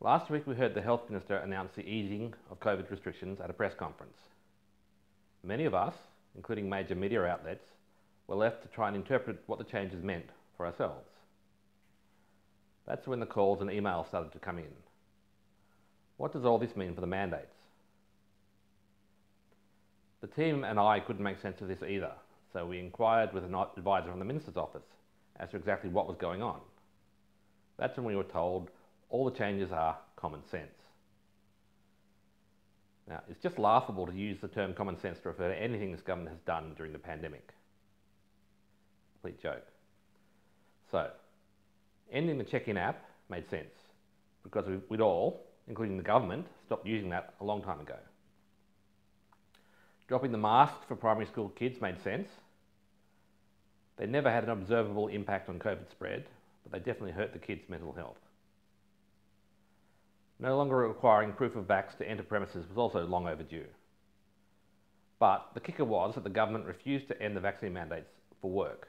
Last week we heard the Health Minister announce the easing of COVID restrictions at a press conference. Many of us, including major media outlets, were left to try and interpret what the changes meant for ourselves. That's when the calls and emails started to come in. What does all this mean for the mandates? The team and I couldn't make sense of this either, so we inquired with an advisor from the Minister's office as to exactly what was going on. That's when we were told all the changes are common sense. Now, it's just laughable to use the term common sense to refer to anything this government has done during the pandemic. Complete joke. So, ending the check-in app made sense because we'd all, including the government, stopped using that a long time ago. Dropping the masks for primary school kids made sense. They never had an observable impact on COVID spread, but they definitely hurt the kids' mental health. No longer requiring proof of vax to enter premises was also long overdue. But the kicker was that the government refused to end the vaccine mandates for work.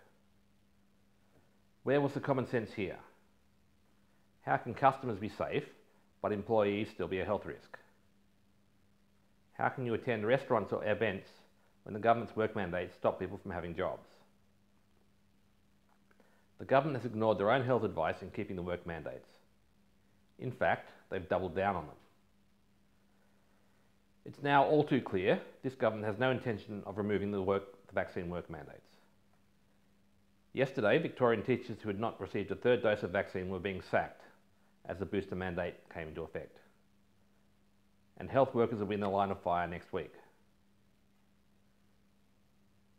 Where was the common sense here? How can customers be safe, but employees still be a health risk? How can you attend restaurants or events when the government's work mandates stop people from having jobs? The government has ignored their own health advice in keeping the work mandates. In fact, they've doubled down on them. It's now all too clear this government has no intention of removing the vaccine work mandates. Yesterday, Victorian teachers who had not received a third dose of vaccine were being sacked as the booster mandate came into effect. And health workers will be in the line of fire next week.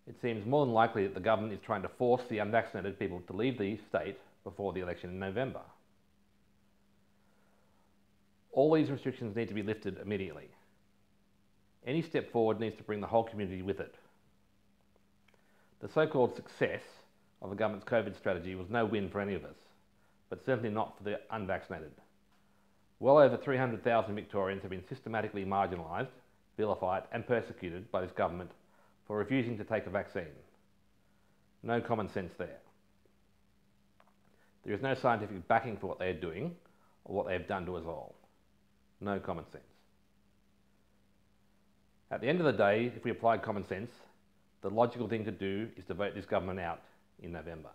It seems more than likely that the government is trying to force the unvaccinated people to leave the state before the election in November. All these restrictions need to be lifted immediately. Any step forward needs to bring the whole community with it. The so-called success of the government's COVID strategy was no win for any of us, but certainly not for the unvaccinated. Well over 300,000 Victorians have been systematically marginalised, vilified and persecuted by this government for refusing to take a vaccine. No common sense there. There is no scientific backing for what they are doing or what they have done to us all. No common sense. At the end of the day, if we applied common sense, the logical thing to do is to vote this government out in November.